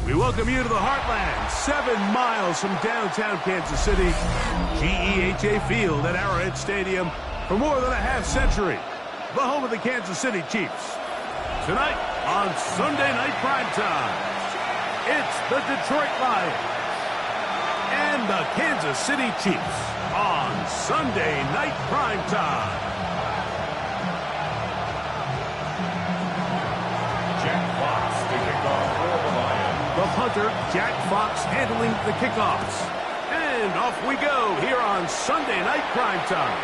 We welcome you to the Heartland, 7 miles from downtown Kansas City, GEHA Field at Arrowhead Stadium for more than a half-century, the home of the Kansas City Chiefs. Tonight on Sunday Night Primetime, it's the Detroit Lions and the Kansas City Chiefs on Sunday Night Primetime. The punter, Jack Fox, handling the kickoffs. And off we go here on Sunday Night Primetime.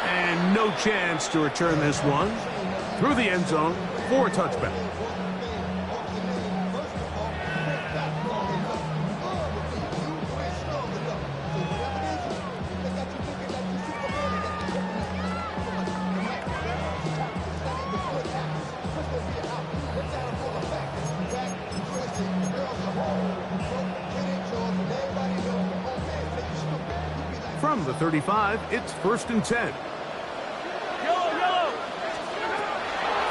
And no chance to return this one. Through the end zone for a touchback. From the 35, it's 1st and 10.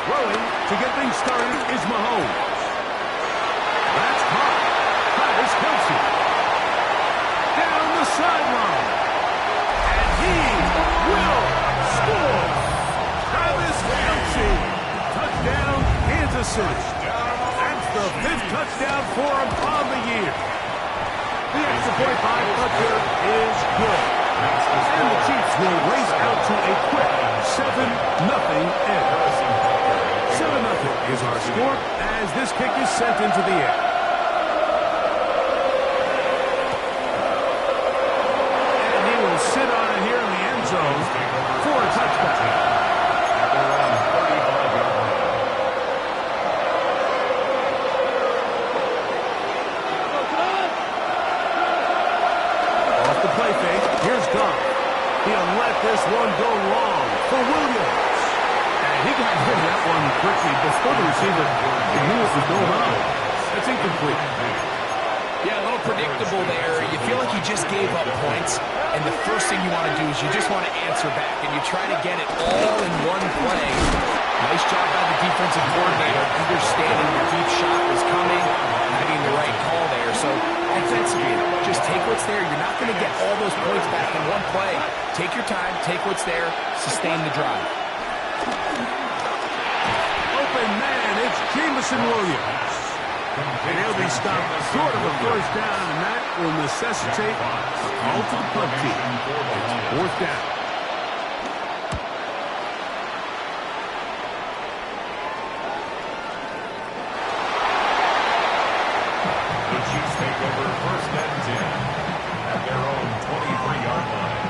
Throwing to get things started is Mahomes. That's hot. Travis Kelce. Down the sideline. And he will score. Travis Kelce. Touchdown, Kansas City. That's the 5th touchdown for him on the year. The extra point by Butker is good. And the Chiefs will race out to a quick 7-0 end. 7-0 is our score as this kick is sent into the air. And he will sit on it here in the end zone for a touchback. Off the play fake, here's Goff. He'll let this one go long for Williams. He got rid of that one quickly before the receiver knew what was going on. That's incomplete. Yeah, a little predictable there. You feel like you just gave up points, and the first thing you want to do is you just want to answer back, and you try to get it all in one play. Nice job by the defensive coordinator, understanding the deep shot was coming, having the right call there. So offensively, just take what's there. You're not going to get all those points back in one play. Take your time, take what's there, sustain the drive. Open man, it's Jameson Williams. And he'll be stopped short of a first down, and that will necessitate a call to the punt team. It's 4th down. The Chiefs take over 1st and 10 at their own 23-yard line.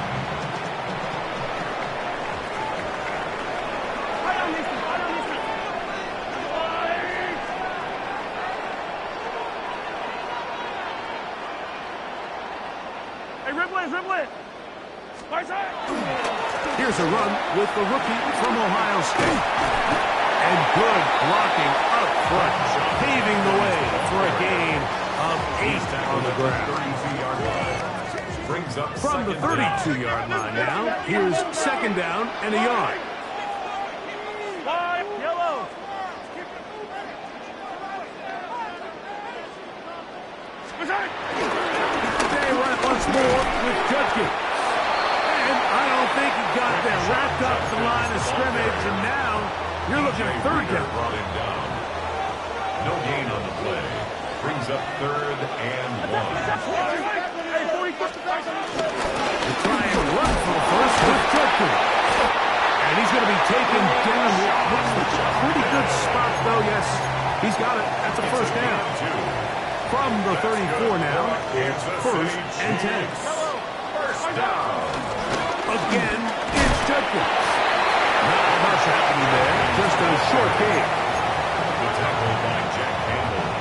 Here's a run with the rookie from Ohio State. And good blocking up front, paving the way for a gain of 8 on the ground. From the 32-yard line now, here's 2nd down and a yard. They run it once more with Judkins. And I don't think he got there. Wrapped up the line of scrimmage, and now you're looking at 3rd down. No gain on the play. Brings up 3rd and 1. They try and run for the first with Judkins. And he's going to be taken down. Looks like a pretty good spot, though. Yes, he's got it. That's a 1st down. From the 34 now, it's 1st and 10. First down. Again, it's Judkins. Not much happening there, just a short gain. The tackle by Jack Campbell.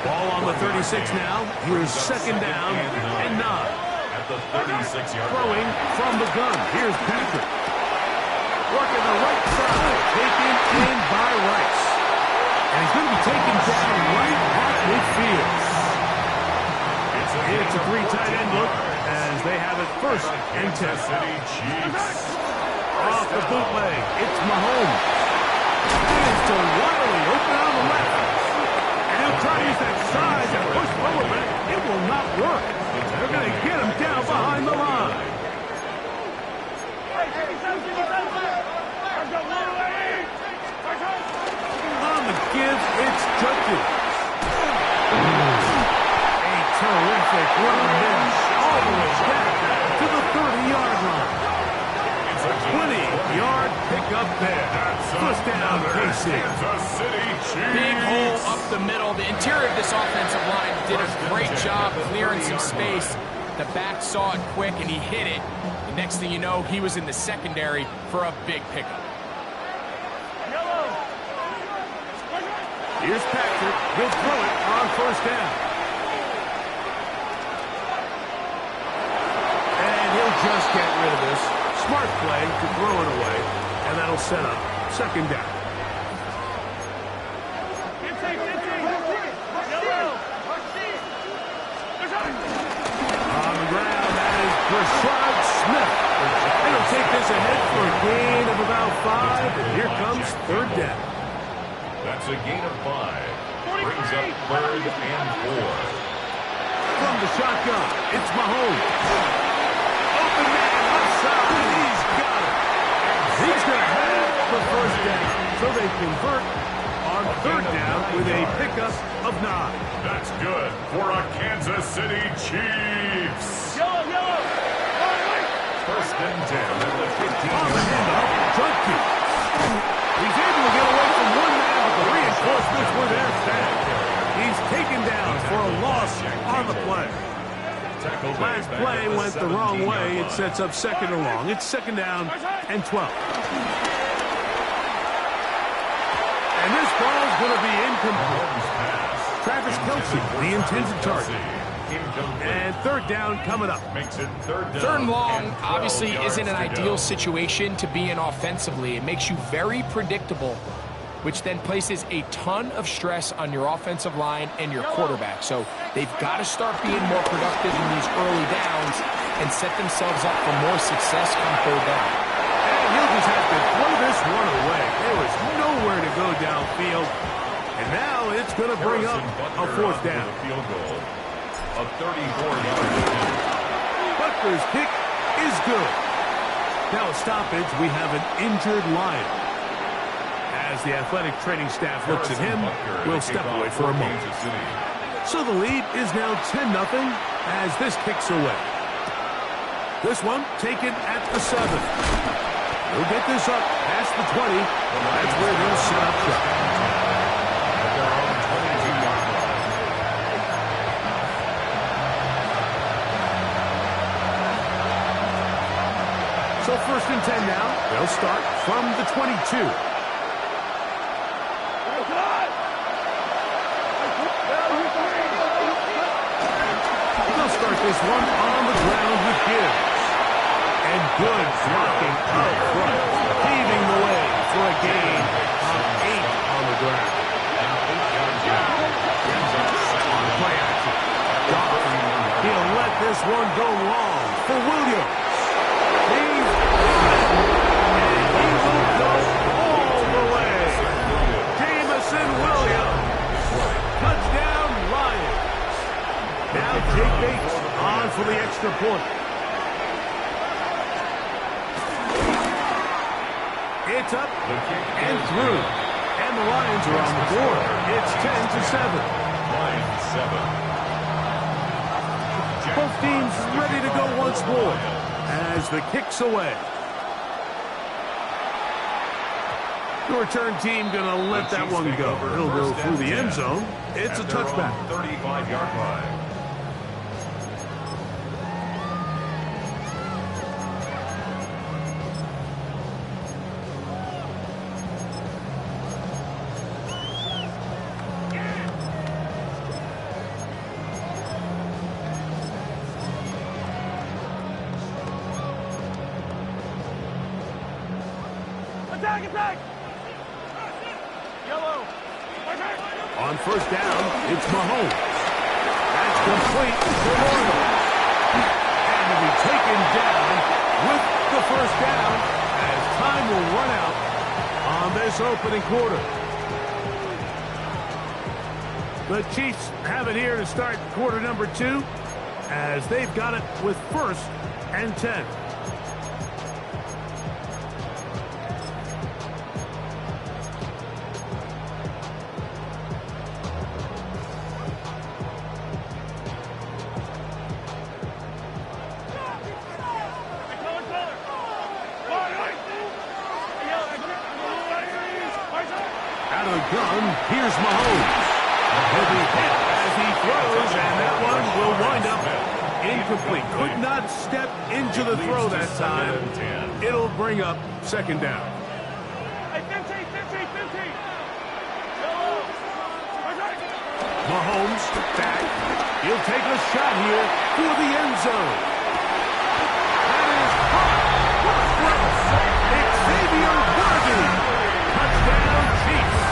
Ball on the 36 now. Here's 2nd down and 9. At the 36-yard Throwing from the gun. Here's Patrick. Working the right side. Taken in by Rice. And he's going to be taken down right at midfield. It's a 3 tight end look as they have it 1st and 10. Off the bootleg, it's Mahomes. Hands to Wiley, open on the left. And he'll try to use that size and push forward, but it will not work. They're going to get him down behind the line. On the give, it's Judkins. A terrific run there, all the way back to the 30-yard line. 20-yard pickup there. 1st down, KC. Big hole up the middle. The interior of this offensive line did a great job clearing some space. The back saw it quick, and he hit it. The next thing you know, he was in the secondary for a big pickup. Here's Patrick. He'll throw it on first down. And he'll just get rid of this. Smart play to throw it away, and that'll set up second down. On the ground, that is Rashad Smith. It'll take this ahead for a gain of about 5, and here comes third down. That's a gain of 5. Brings up 3rd and 4. From the shotgun, it's Mahomes. Open man, left side, he's got it. He's going to have the first down, so they convert on third down with a pickup of 9. That's good for a Kansas City Chiefs. First and 10 at the 15-yard line. Junkie. He's able to get away from one man, but the reinforcements were there fast. He's taken down for a loss on the play. Last play went the wrong way. It sets up second and long. It's second down and 12. And this ball is going to be incomplete. Travis Kelce, the intended target. And third down coming up. Makes it third Third and long obviously isn't an ideal situation to be in offensively. It makes you very predictable, which then places a ton of stress on your offensive line and your quarterback. So they've got to start being more productive in these early downs and set themselves up for more success come third down. And he'll just have to throw this one away. There was nowhere to go downfield. And now it's going to bring up a fourth down. Field goal of 34 yards. Butler's kick is good. Now a stoppage, we have an injured Lion. As the athletic training staff looks at him, we'll step away for a moment. So the lead is now 10-0 as this kicks away. This one taken at the 7. He'll get this up past the 20. That's where he'll set up shop. At their own 22-yard line. So first and 10 now. They'll start from the 22. Start this one on the ground with Gibbs. And good blocking up front, paving the way for a gain of 8 on the ground. Play action. He'll let this one go long for Williams. He's and he will go all the way. Jamison Williams. Touchdown, Lions. Now Jake Bates on for the extra point. It's up and through. And the Lions are on the board. It's 10-7. Lions 7. Both teams ready to go once more as the kick's away. The return team going to let that one go. It'll go through the end zone. It's a touchback. 35-yard line. Attack! Yellow. On first down, it's Mahomes. That's complete for Morgan. And to be taken down with the first down as time will run out on this opening quarter. The Chiefs have it here to start quarter number 2 as they've got it with first and 10. Out of the gun, here's Mahomes. He'll be hit as he throws, and that one will wind up Incomplete. Could not step into the throw that time. It'll bring up second down. Mahomes back. He'll take a shot here for the end zone. That is caught. What a throw. Xavier Worthy. Touchdown, Chiefs.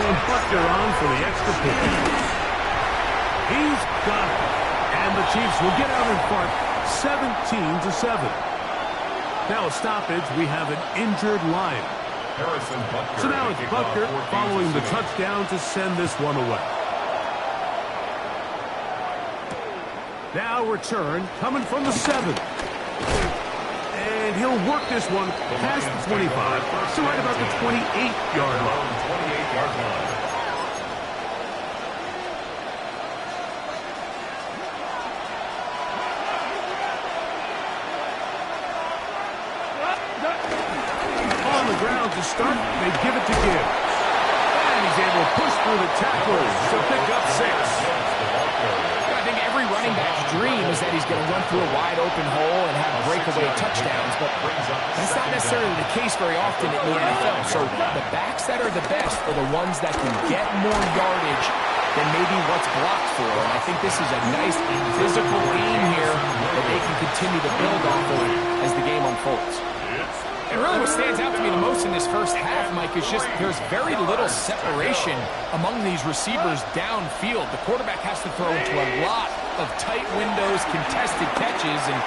And Buckner on for the extra point. He's got it. And the Chiefs will get out in front 17-7. Now a stoppage. We have an injured Lion. So now it's Buckner following the touchdown to send this one away. Now return coming from the 7. And he'll work this one past the 25 to right about the 28-yard line. 28-yard line. On the ground to start, they give it to Gibbs. And he's able to push through the tacklers to pick up 6. I think every running back's dream is that he's going to run through a wide open hole and have breakaway touchdowns, but that's not necessarily the case very often in the NFL. So the backs that are the best are the ones that can get more yardage than maybe what's blocked for. And I think this is a nice physical game here that they can continue to build off of as the game unfolds. And really what stands out to me the most in this first half, Mike, is just there's very little separation among these receivers downfield. The quarterback has to throw into a lot of tight windows, contested catches, and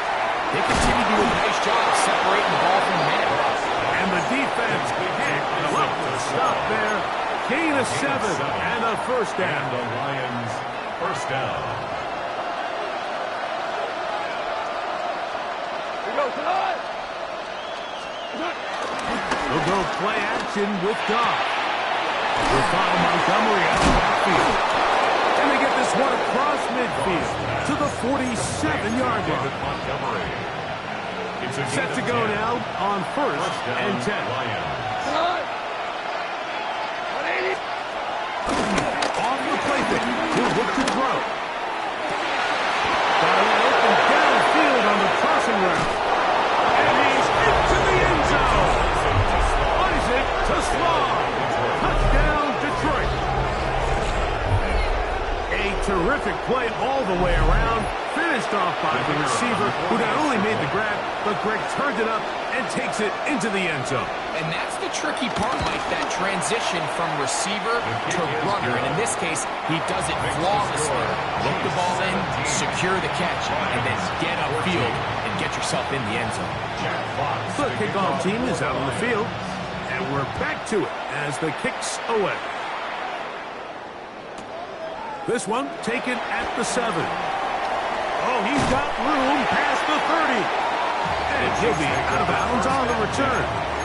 they continue to do a nice job separating the ball from the man. And the defense can't look to stop there. Gain of 7 and a first down. And the Lions first down. They'll go play action with Goff. They'll follow Montgomery out of the backfield. And they get this one across midfield to the 47-yard line. Montgomery. Set to go now on first and 10. Off the play pick. He'll look to throw. Got it open downfield on the crossing route. And he's into the end zone. Isaac to Sloan. Touchdown, Detroit. A terrific play all the way around. Finished off by the receiver, who not only made the grab, but Greg turned it up and takes it into the end zone. And that's the tricky part, Mike, that transition from receiver to runner. And in this case, he does it flawlessly. Look the ball in, secure the catch, and then get upfield and get yourself in the end zone. The kickoff team is out on the field, and we're back to it as the kick's away. This one taken at the 7. Oh, he's got room past the 30. And he'll be out of bounds on the return.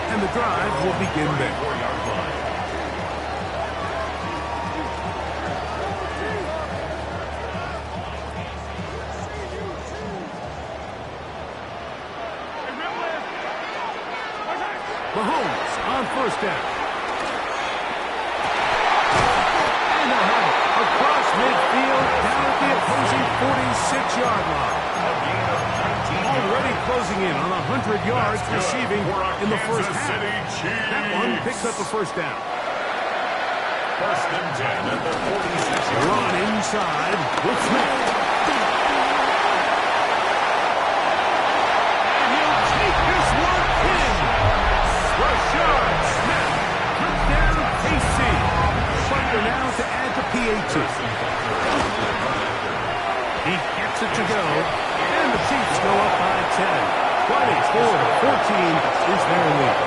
And the drive will begin there. Mahomes on first down. And they'll have it across midfield down at the opposing 46-yard line. Already closing in on 100 yards receiving in the first half. That one picks up a first down. First and 10 at the 46. Run inside with Smith. And he'll take this one in. Rashard Smith. Touchdown, KC. Buckner now to add the PAT. He gets it to go. And the Chiefs go up by 10. 24-14 is their lead.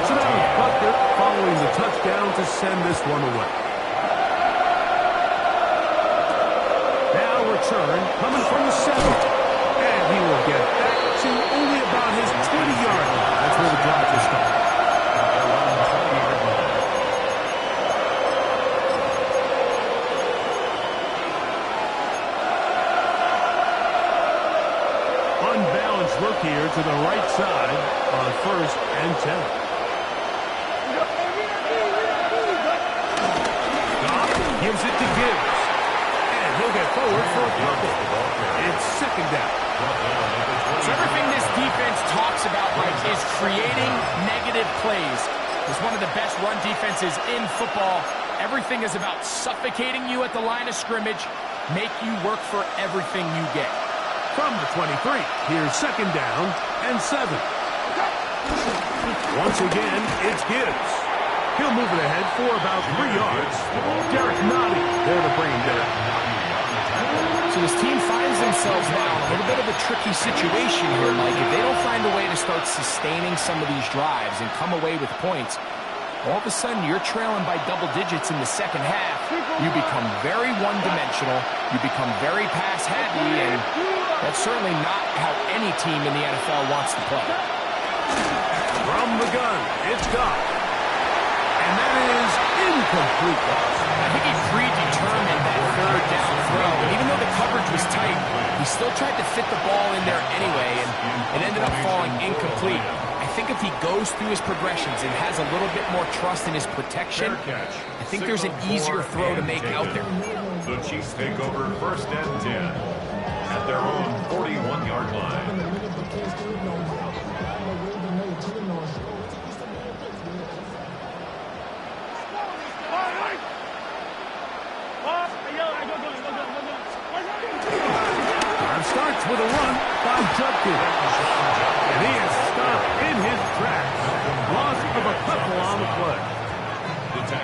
So now it's Buckner following the touchdown to send this one away. Now return coming from the 7. And he will get back to only about his 20-yard line. That's where the drive will start. Look here to the right side on first and 10. Goff gives it to Gibbs. And he'll get forward for a fumble. second down. So everything this defense talks about, Mike, is creating negative plays. It's one of the best run defenses in football. Everything is about suffocating you at the line of scrimmage, make you work for everything you get. From the 23, here's second down and 7. Once again, it's Gibbs. He'll move it ahead for about 3 yards. Derek Notty there to bring him down. So this team finds themselves now in a little bit of a tricky situation here, Mike. If they don't find a way to start sustaining some of these drives and come away with points, all of a sudden you're trailing by double digits in the second half. You become very one-dimensional. You become very pass-happy, and that's certainly not how any team in the NFL wants to play. From the gun, it's Goff. And that is incomplete. I think he predetermined that third down throw. And even though the coverage was tight, he still tried to fit the ball in there anyway, and it ended up falling incomplete. I think if he goes through his progressions and has a little bit more trust in his protection, I think there's an easier throw to make out there. The Chiefs take over first and 10 at their own 41-yard line. Starts with a run by Judkins. And he is stopped in his tracks. Loss of a couple on the play.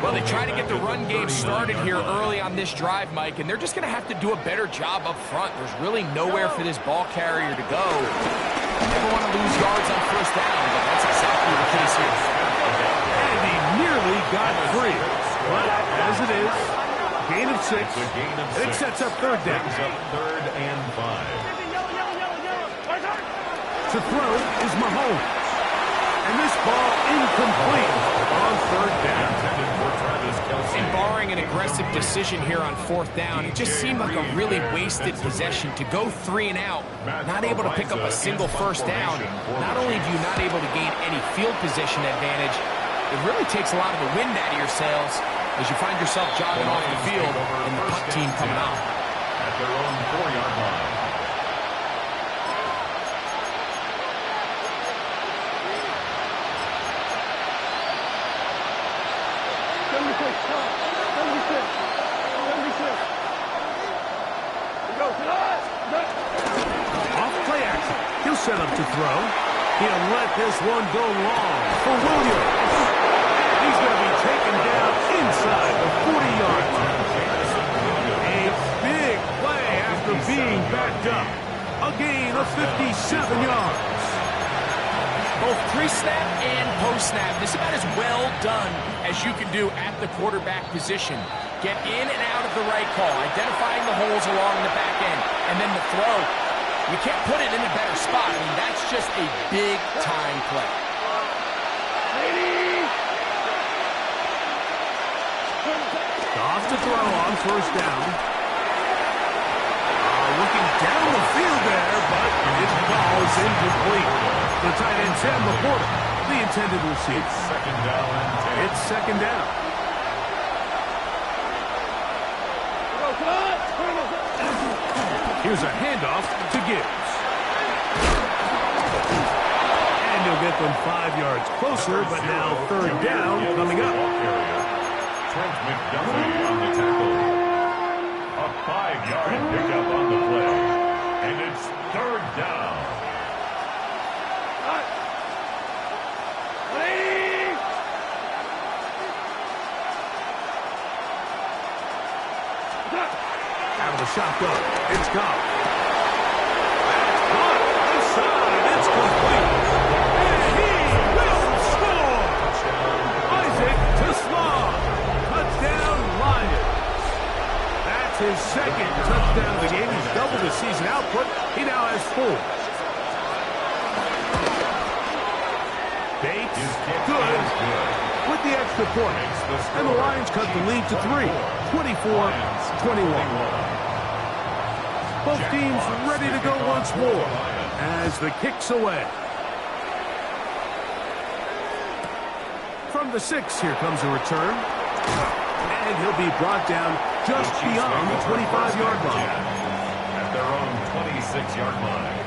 Well, they try to get the run game started here early on this drive, Mike, and they're just going to have to do a better job up front. There's really nowhere for this ball carrier to go. You never want to lose yards on first down, but that's exactly the case here. And he nearly got free. But as it is, gain of 6. It sets up third down. Third and 5. To throw is Mahomes. And this ball incomplete on third down. And barring an aggressive decision here on fourth down, it just seemed like a really wasted possession to go 3 and out, not able to pick up a single first down. Not only are you not able to gain any field position advantage, it really takes a lot of the wind out of your sails as you find yourself jogging off the field and the punt team coming out. At their own 4-yard line. Off play action. He'll set up to throw. He'll let this one go long for Williams. He's going to be taken down inside the 40-yard line. A big play after being backed up. A gain of 57 yards. Both pre-snap and post-snap, this is about as well done as you can do at the quarterback position. Get in and out of the right call, identifying the holes along the back end, and then the throw. You can't put it in a better spot. I mean, that's just a big-time play. Off to throw on first down. Looking down the field there, but his ball is incomplete. The tight end, Sam Laporta, the intended receiver. Second down and 10. It's second down. Here's a handoff to Gibbs. And he'll get them 5 yards closer, but now third down coming up. Trent McDuffie on the tackle. A 5-yard pickup on the play. And it's third down. Out of the shotgun, it's Goff. That's caught inside, it's complete. And he will score! Isaac Tesla, touchdown Lions. That's his second touchdown of the game. He's doubled his season output. He now has 4. Bates, good, with the extra point. And the Lions cut the lead to 3, 24-21. Both teams ready to go once more as the kick's away. From the 6, here comes a return. And he'll be brought down just beyond the 25-yard line. At their own 26-yard line.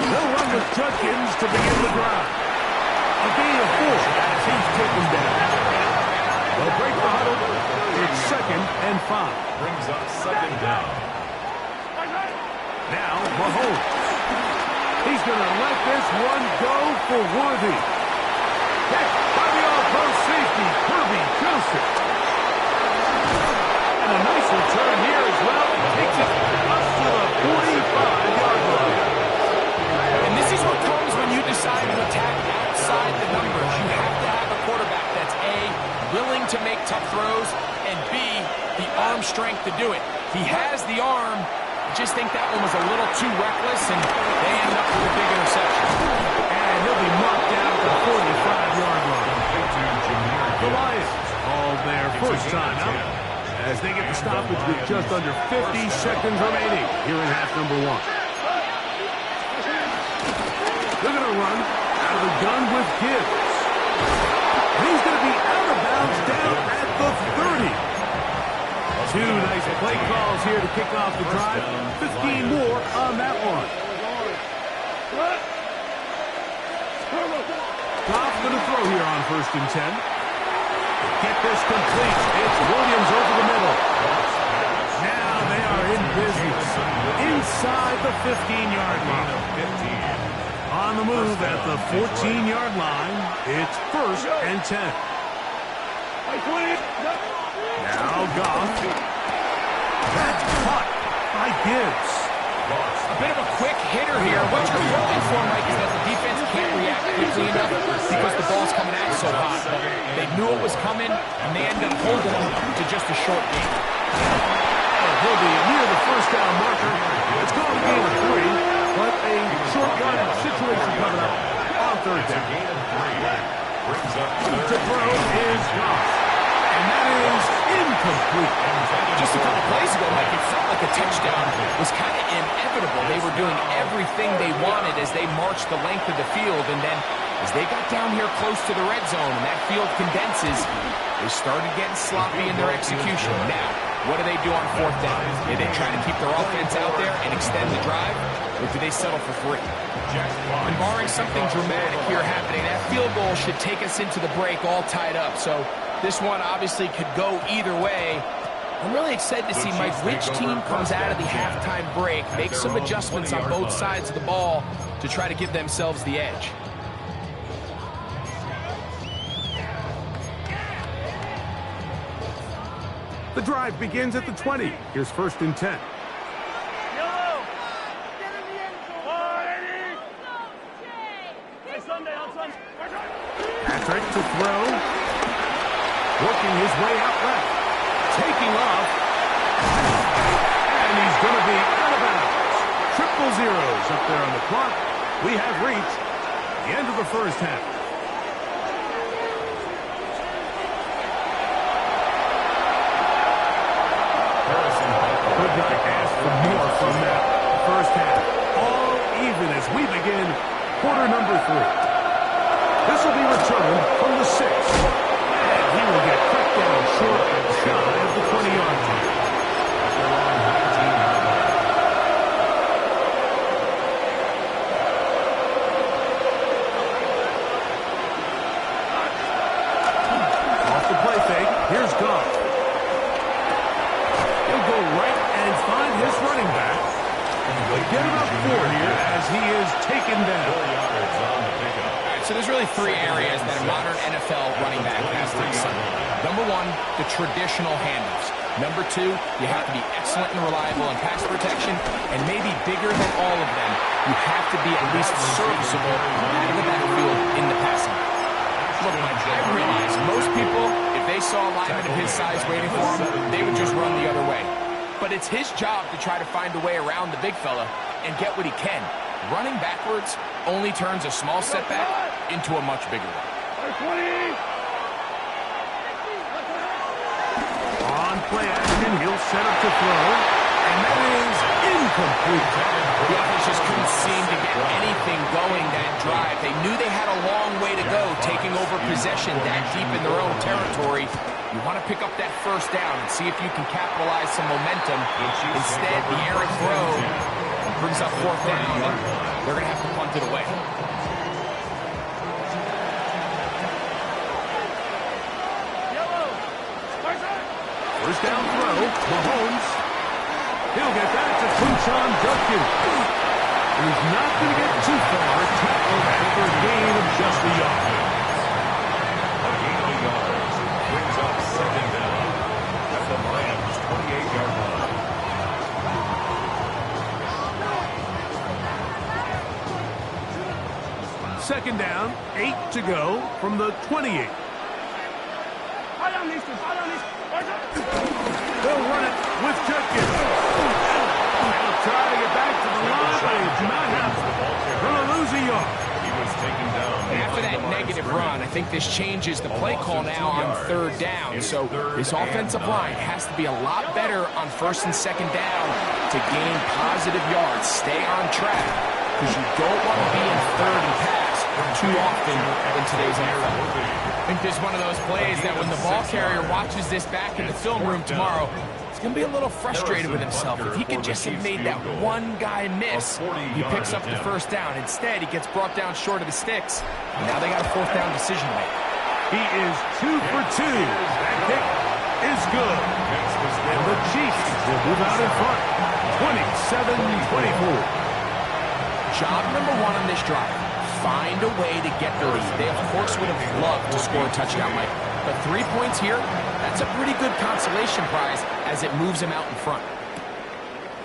They'll run with Judkins to begin the drive. A gain of 4 as he's taken down. They'll break the huddle. It's 2nd and 5. Brings up 2nd down. Now, Mahomes. He's going to let this one go for Worthy. Catch by the all-pro safety, Kirby Joseph. And a nice return here as well. Takes it up to the 45-yard line. And this is what comes when you decide to attack outside the numbers. You have to have a quarterback that's A, willing to make tough throws, and B, the arm strength to do it. He has the arm. I just think that one was a little too reckless, and they ended up with a big interception. And he'll be knocked down at the 45-yard line. The Lions all their first time out as they get the stoppage with just under 50 seconds remaining here in half number 1. They're going to run out of the gun with Gibbs. And he's going to be out of bounds down at the 30. 2 nice play calls here to kick off the drive. 15 more on that one. Goff going to throw here on 1st and 10. Get this complete. It's Williams over the middle. Now they are in business inside the 15-yard line. On the move at the 14-yard line, it's 1st and 10. Now Goff. That's caught by Gibbs. A bit of a quick hitter here. What you're hoping for, Mike, is that the defense can't react quickly enough because the ball's coming out so hot. They knew it was coming, and they ended up holding them to just a short game. He'll be near the first down marker. It's going to be a 3, but a short yardage situation coming up on 3rd down. To throw is Goff. And that is incomplete. Just a couple plays ago, Mike, it felt like a touchdown was kind of inevitable. They were doing everything they wanted as they marched the length of the field, and then as they got down here close to the red zone and that field condenses, they started getting sloppy in their execution. Now, what do they do on 4th down? Do they try to keep their offense out there and extend the drive, or do they settle for 3? And barring something dramatic here happening, that field goal should take us into the break all tied up. So this one obviously could go either way. I'm really excited to see, Mike, which team comes out of the halftime break, make some adjustments on both sides of the ball to try to give themselves the edge. The drive begins at the 20. Here's 1st and 10. Patrick to throw. Working his way out left. Taking off. And he's going to be out of bounds. Triple zeros up there on the clock. We have reached the end of the first half. Could not ask for more from that first half. All even as we begin quarter number 3. This will be returned from the 6. And he will get cut down short shy of the 20-yard line. Off the play fake, here's Goff. He'll go right and find his running back. But get about 4 here as he is taken down. So there's really 3 areas that a modern NFL running back has to excel. Number 1, the traditional handoffs. Number 2, you have to be excellent and reliable in pass protection, and maybe bigger than all of them, you have to be at least serviceable out of the backfield in the passing. Look, Mike, I realize most people, if they saw a lineman of his size waiting for him, they would just run the other way. But it's his job to try to find a way around the big fella and get what he can. Running backwards only turns a small setback into a much bigger one. On play action, he'll set up to throw, and that is incomplete. Incomplete. The offense just couldn't seem to get anything going that drive. They knew they had a long way to go, taking over possession that deep in their own territory. You want to pick up that first down and see if you can capitalize some momentum. Instead, the errant throw brings up fourth down, and they're going to have to punt it away. First down throw, Mahomes. He'll get that to Quinshon Judkins. He's not going to get too far. Tackled for a gain of just a yard. A gain of yards brings up second down at the Rams' 28-yard line. Second down, 8 to go from the 28. They'll run it with Judkins. They'll try to get back to the line, but it's not happening. Going to lose a yard. He was taken down. After that negative run, I think this changes the play call now on third down. So this offensive line has to be a lot better on first and second down to gain positive yards. Stay on track, because you don't want to be in third and pass too often in today's NFL. I think this is one of those plays that when the ball carrier watches this back in the film room tomorrow, he's going to be a little frustrated with himself. If he could just have made that one guy miss, he picks up the first down. Instead, he gets brought down short of the sticks. And now they got a fourth down decision to make. He is 2 for 2. That kick is good. And the Chiefs will move out in front. 27-24. Job number one on this drive. Find a way to get the lead. They, of course, would have loved to score a touchdown, Mike. But 3 points here, that's a pretty good consolation prize as it moves him out in front.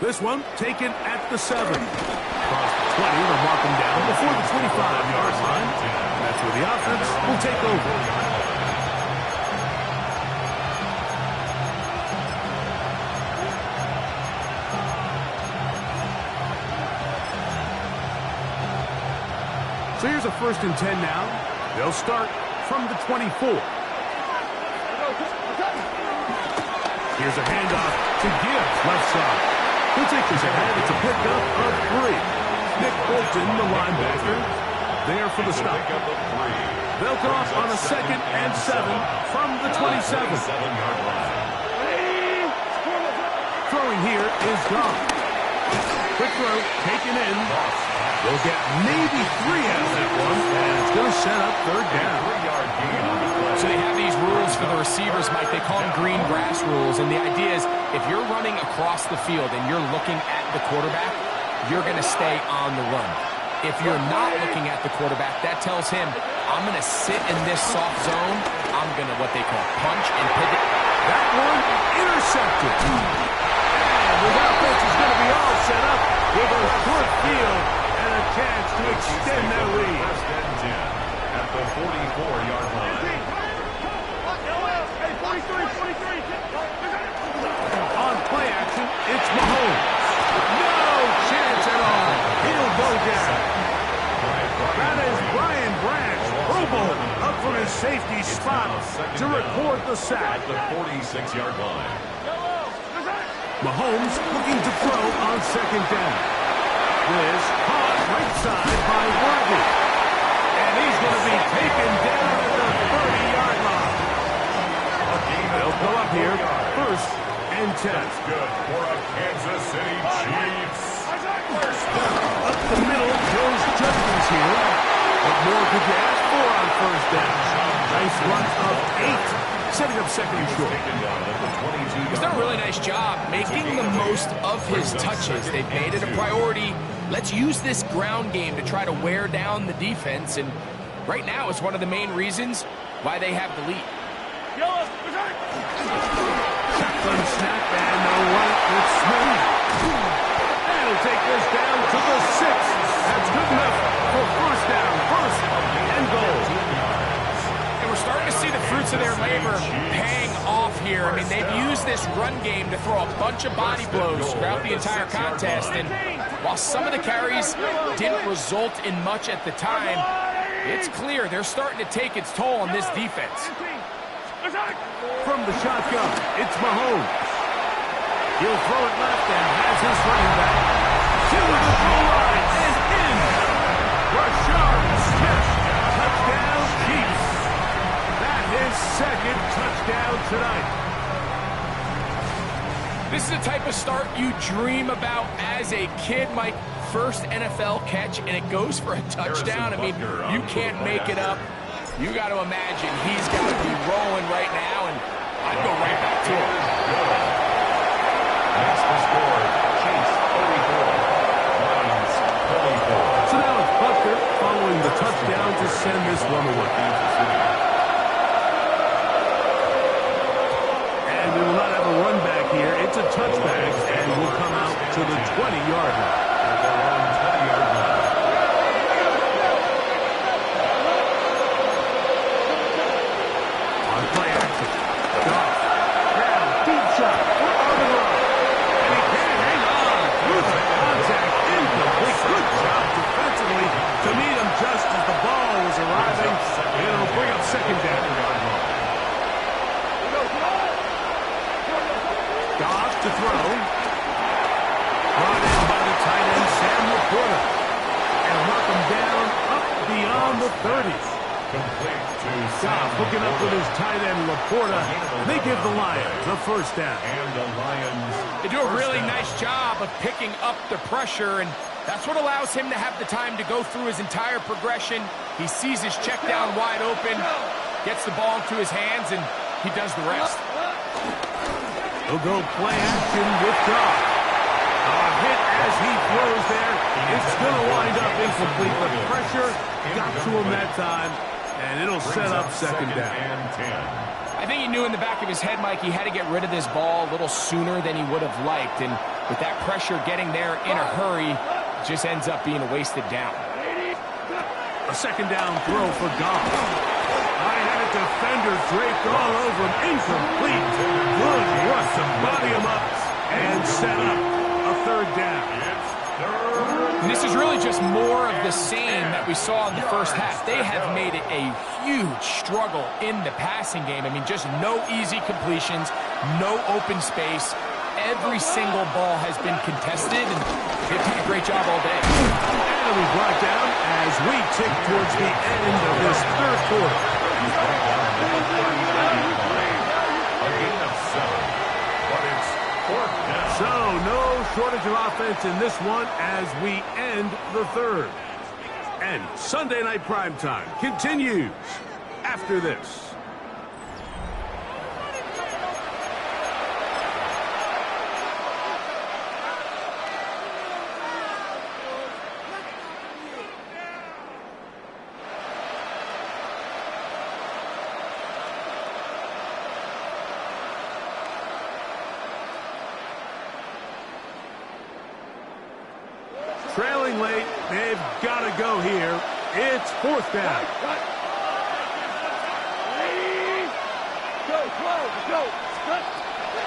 This one taken at the 7. Across the 20 to mark him down before the 25-yard line. That's where the offense will take over. So here's a 1st and 10 now. They'll start from the 24. Here's a handoff to Gibbs, left side. He'll take this ahead. It's a pickup of 3. Nick Bolton, the linebacker, there for the stop. They'll come up on a 2nd and 7 from the 27. Throwing here is gone. Quick throw, taken in. They'll get maybe 3 out of that one, and it's going to set up third down. So they have these rules for the receivers, Mike. They call them green grass rules, and the idea is if you're running across the field and you're looking at the quarterback, you're going to stay on the run. If you're not looking at the quarterback, that tells him, I'm going to sit in this soft zone. I'm going to what they call punch and pivot. That one intercepted. And the offense is going to be all set up with a short field and a chance to extend their lead. First and 10 at the 44-yard line. On play action, it's Mahomes. No chance at all. He'll go down. That is Brian Branch, Pro Bowl, up from his safety spot to record the sack. At the 46-yard line. Mahomes looking to throw on 2nd down. This caught right side by Worthy. And he's going to be taken down at the 30-yard line. They'll go up here, 1st and 10. That's good for a Kansas City Chiefs. Up the middle goes Judkins here. What more could you ask for on 1st down? Nice run of 8, setting up 2nd and short. He's done a really nice job making the most of his touches. They've made it a priority. Let's use this ground game to try to wear down the defense, and right now it's one of the main reasons why they have the lead. Shotgun snap, and they'll run it with Smith. And he'll take this down to the 6. That's good enough for 1st down, 1st and goal. And we're starting to see the fruits of their labor paying off here. I mean, they've used this run game to throw a bunch of body blows throughout the entire contest, and while some of the carries didn't result in much at the time, it's clear they're starting to take its toll on this defense. From the shotgun, it's Mahomes. He'll throw it left and has his running back. tonight. This is the type of start you dream about as a kid, Mike. First NFL catch, and it goes for a touchdown. I mean, you can't make it up. You got to imagine he's got to be rolling right now, and I'd go right back to him. That's the score. Chiefs 34, Lions 24. So now it's Butker following the touchdown to send this one away. And we will not have a run back here. It's a touchback, and will come out to the 20-yard line. Second down. Goff to throw. Brought in by the tight end, Sam Laporta. And knock him down up beyond the 30s. Goff hooking up with his tight end, Laporta. They give the Lions a first down. And the Lions. They do a really nice job of picking up the pressure, and that's what allows him to have the time to go through his entire progression. He sees his check down wide open, gets the ball into his hands, and he does the rest. He'll go play action with Goff. A hit as he throws there. It's going to wind up incomplete. The pressure got to him that time, and it'll set up second down. I think he knew in the back of his head, Mike, he had to get rid of this ball a little sooner than he would have liked, and with that pressure getting there in a hurry, it just ends up being a wasted down. A second down throw for Goff. High-headed defender draped all over him. Incomplete. Good rush to body him up and set up a third down. And this is really just more of the same that we saw in the first half. They have made it a huge struggle in the passing game. I mean, just no easy completions, no open space. Every single ball has been contested, and they've done a great job all day. And we brought down as we tick towards the end of this third quarter. A gain of 7, but it's fourth down. So no shortage of offense in this one as we end the third. And Sunday Night Primetime continues after this. Trailing late, they've got to go here. It's fourth down.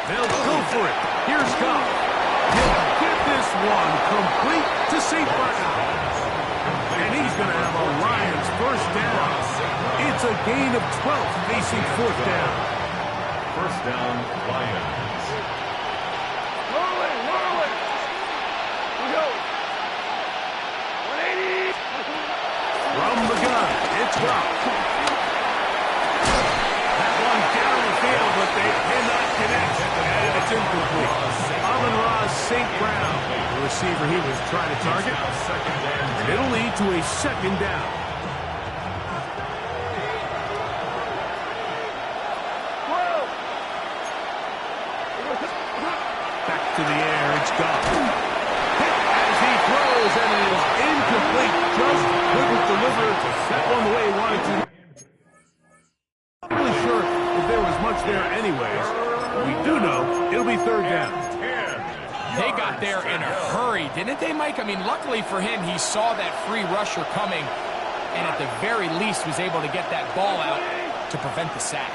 They'll go for it. Here's Goff. He'll get this one complete to St. Brown. And he's going to have a Lions first down. It's a gain of 12 facing fourth down. First down, Lions. From the gun, it's Goff. That one down the field, but they cannot connect. And it's incomplete. Amon-Ra St. Brown, the receiver he was trying to target. And it'll lead to a second down. Back to the air, it's Goff. Hit as he throws, and it is incomplete. Just couldn't deliver that one the way he wanted to. Not really sure if there was much there anyways. We do know it'll be third down. They got there in a hurry, didn't they, Mike? I mean, luckily for him, he saw that free rusher coming, and at the very least was able to get that ball out to prevent the sack.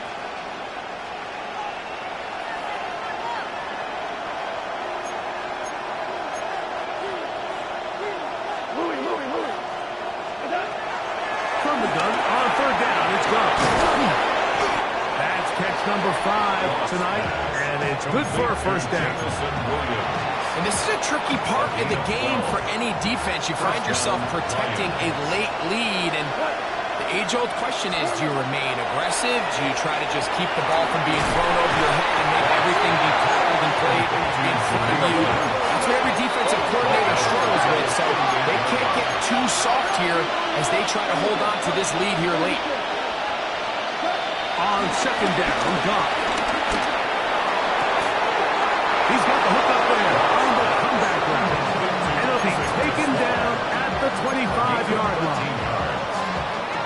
From the gun, on third down, it's Goff. That's catch number 5 tonight, and it's good for a first down. And this is a tricky part of the game for any defense. You find yourself protecting a late lead, and The age-old question is, do you remain aggressive? Do you try to just keep the ball from being thrown over your head and make everything be tackled and played in front of you? That's what every defensive coordinator struggles with, so they can't get too soft here as they try to hold on to this lead here late. On second down, Goff. He's got the hook up there on the comeback route. And it'll be taken down at the 25-yard line.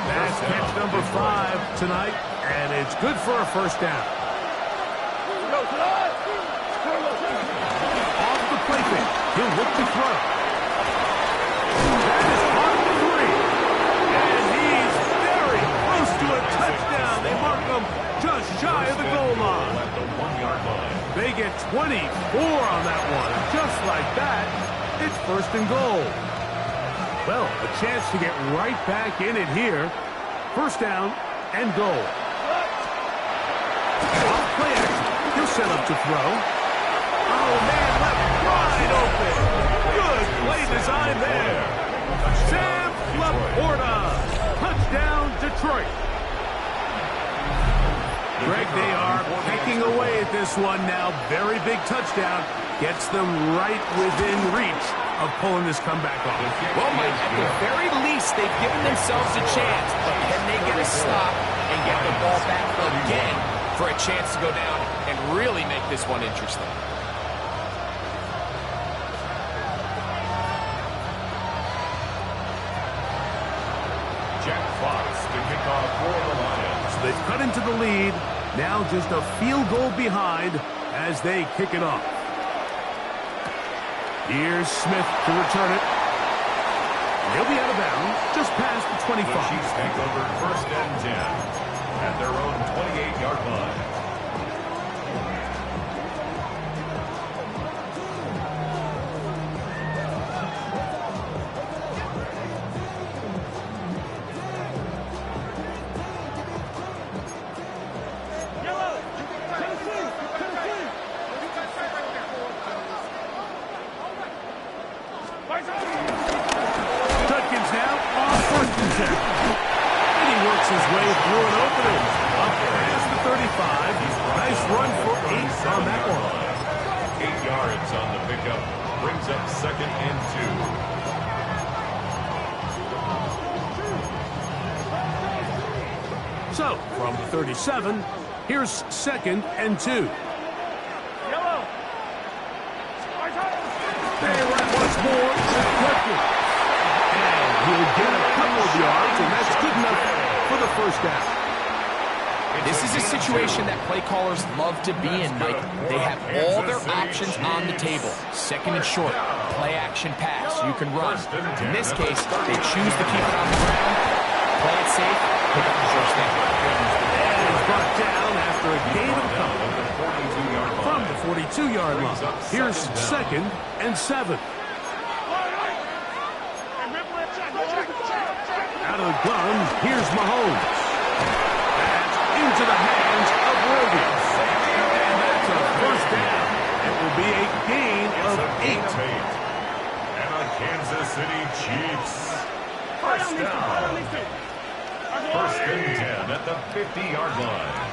That's catch number 5 tonight, and it's good for a first down. Off the play fake, he'll look to throw. That is on the 3. And he's very close to a touchdown. They mark him just shy of the goal line. They get 24 on that one. And just like that, it's first and goal. Well, a chance to get right back in it here. First down and goal. Off play action. He'll set up to throw. Oh, man, left wide open. Good play design there. Sam Laporta. Touchdown, Detroit. Greg, they are pecking away at this one now. Very big touchdown. Gets them right within reach of pulling this comeback off. Well, Mike, at the very least, they've given themselves a chance, but can they get a stop and get the ball back again for a chance to go down and really make this one interesting? Jack Fox to kick off for the Lions. So they've cut into the lead. Now just a field goal behind as they kick it off. Here's Smith to return it. He'll be out of bounds just past the 25. The Chiefs take over first and 10 at their own 28-yard line. Judkins now off first and 10. And he works his way through an opening. Up past the 35. Nice run for 8 on that one. 8 yards on the pickup. Brings up second and 2. So, from the 37, here's second and 2. They run once more to Judkins. And he'll get a couple of yards, and that's good enough for the first down. This is a situation that play callers love to be in, Mike. They have all their options on the table. Second and short, play action pass, you can run. In this case, they choose to keep it on the ground, play it safe, pick up the first down. And it's brought down after a gain of a couple. From the 42-yard line. Here's second and 7. Out of the gun, here's Mahomes. That's into the hands of Worthy. And that's a first down. It will be a gain of 8. And a Kansas City Chiefs first down. First and 10 at the 50-yard line.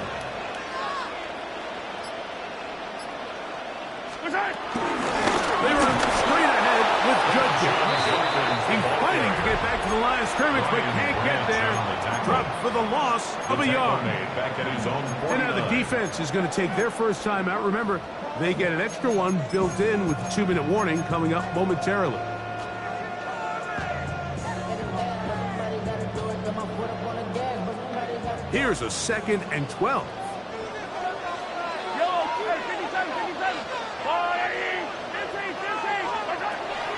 They run straight ahead with Judkins. He's fighting to get back to the line of scrimmage, but can't get there. Dropped for the loss of a yard. And now the defense is going to take their first time out. Remember, they get an extra one built in with the 2-minute warning coming up momentarily. Here's a second and 12.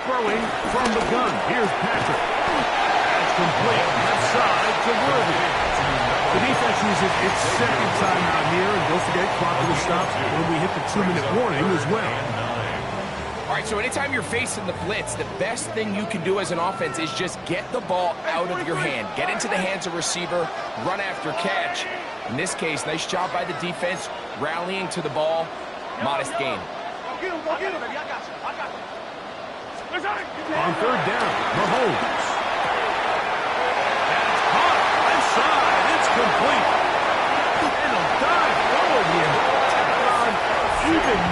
Throwing from the gun. Here's Patrick. That's complete. Left side to Worthy. The defense uses its second time out here. And don't forget, clock will stop when we hit the 2-minute warning as well. All right, so anytime you're facing the blitz, the best thing you can do as an offense is just get the ball out of your hand. Get into the hands of receiver, run after catch. In this case, nice job by the defense, rallying to the ball. Modest gain. On third down, Mahomes. That's caught.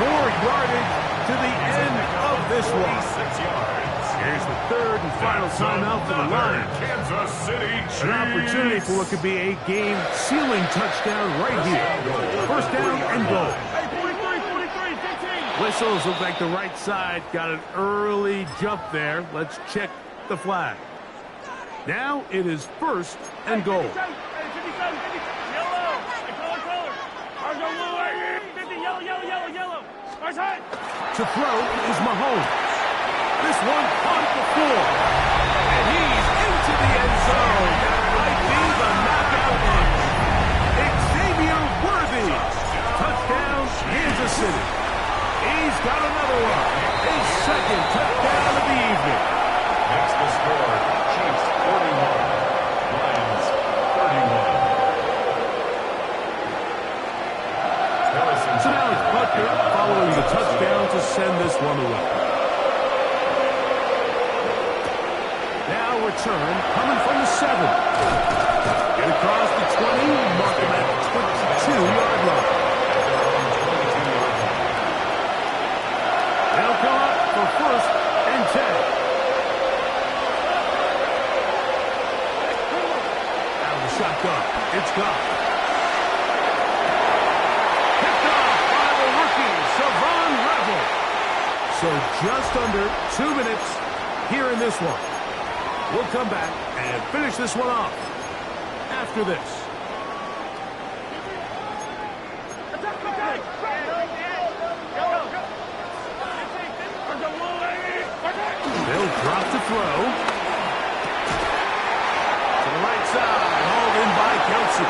more yardage to the end of this one. 6 yards. Here's the third and final timeout for the Lions. Kansas City Chiefs. An opportunity for what could be a game-sealing touchdown right here. First down and goal. Whistles look like the right side got an early jump there. Let's check the flag. Now it is first and goal. To throw is Mahomes. This one on the floor. And he's into the end zone. That might be the knockout hit. Xavier Worthy. Touchdown, Kansas City. He's got another one. His second touchdown of the evening. Makes the score. Chiefs 41. Lions 31. So now it's Butker following the touchdown to send this one away. Now return coming from the 7. Get across the 20, mark him at the 22-yard line. They'll come up for first and 10. Out of the shotgun, it's gone. So just under 2 minutes here in this one. We'll come back and finish this one off after this. They'll drop the throw. To the right side, hauled in by Kelsey.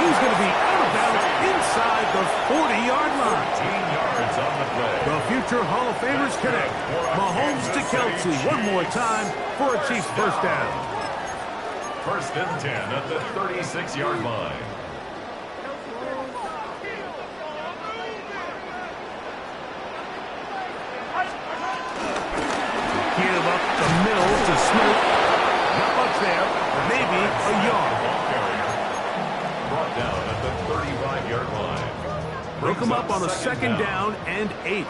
He's going to be out of bounds inside the 40-yard line. 14 yards on the play. The future Hall of Famers connect. Mahomes to Kelsey one more time for a Chiefs first down. First and 10 at the 36-yard line. Give up the middle to Smith. Not much there, maybe a yard. Brought down at the 35-yard line. Broke him up on a second down and 8.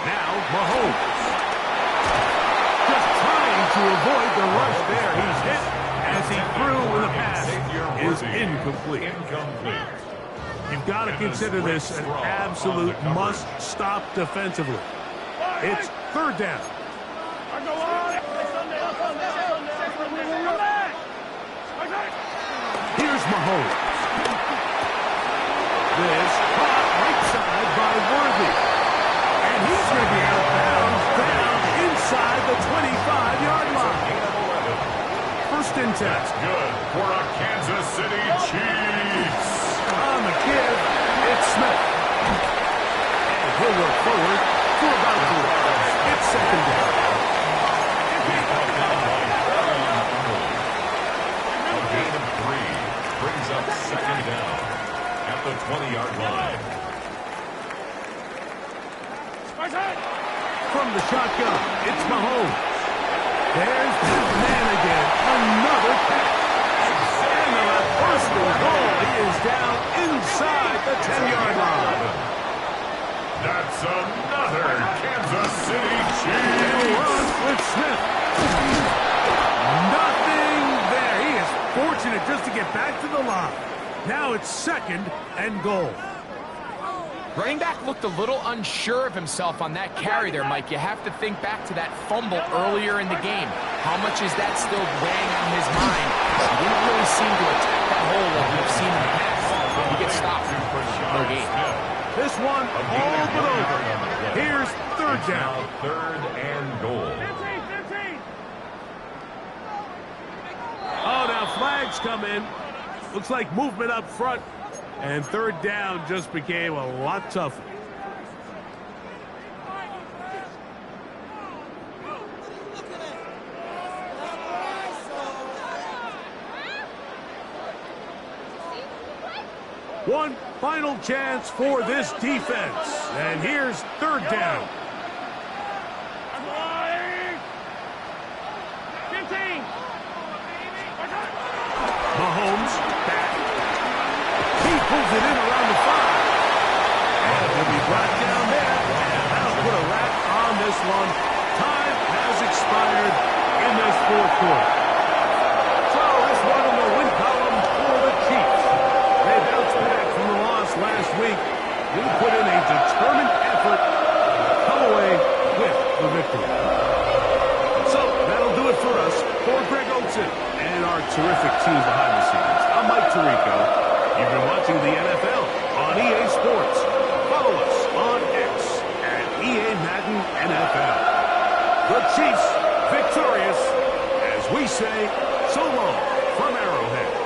Now Mahomes. Just trying to avoid the rush there. He's hit as he threw when the pass is incomplete. You've got to consider this an absolute must-stop defensively. It's third down. Here's Mahomes. This caught right side by Worthy. And he's going to be out of bounds down inside the 25-yard line. First and 10. That's good for a Kansas City Chiefs. On the give, it's Smith. And he'll work forward for about 4. It's second down. A gain of 3 brings up second down at the 20-yard line. From the shotgun, it's Mahomes. There's his man again. Another pass. And the first and goal. He is down inside the 10-yard line. That's another Kansas City Chiefs. They'll run with Smith. Nothing there. He is fortunate just to get back to the line. Now it's second and goal. Running back looked a little unsure of himself on that carry there, Mike. You have to think back to that fumble earlier in the game. How much is that still weighing on his mind? He didn't really seem to attack that hole like we've seen in the past. He gets stopped. No gain. This one all but over. Here's third down. Third and goal. Oh, now flags come in. Looks like movement up front. And third down just became a lot tougher. One final chance for this defense. And here's third down. pulls it in around the 5. And he'll be brought down there. And that'll put a wrap on this one. Time has expired in this fourth quarter. So this one in the win column for the Chiefs. They bounced back from the loss last week. They put in a determined effort to come away with the victory. So that'll do it for us. For Greg Olsen and our terrific team behind the scenes, I'm Mike Tirico. You've been watching the NFL on EA Sports. Follow us on X at EA Madden NFL. The Chiefs victorious as we say so long from Arrowhead.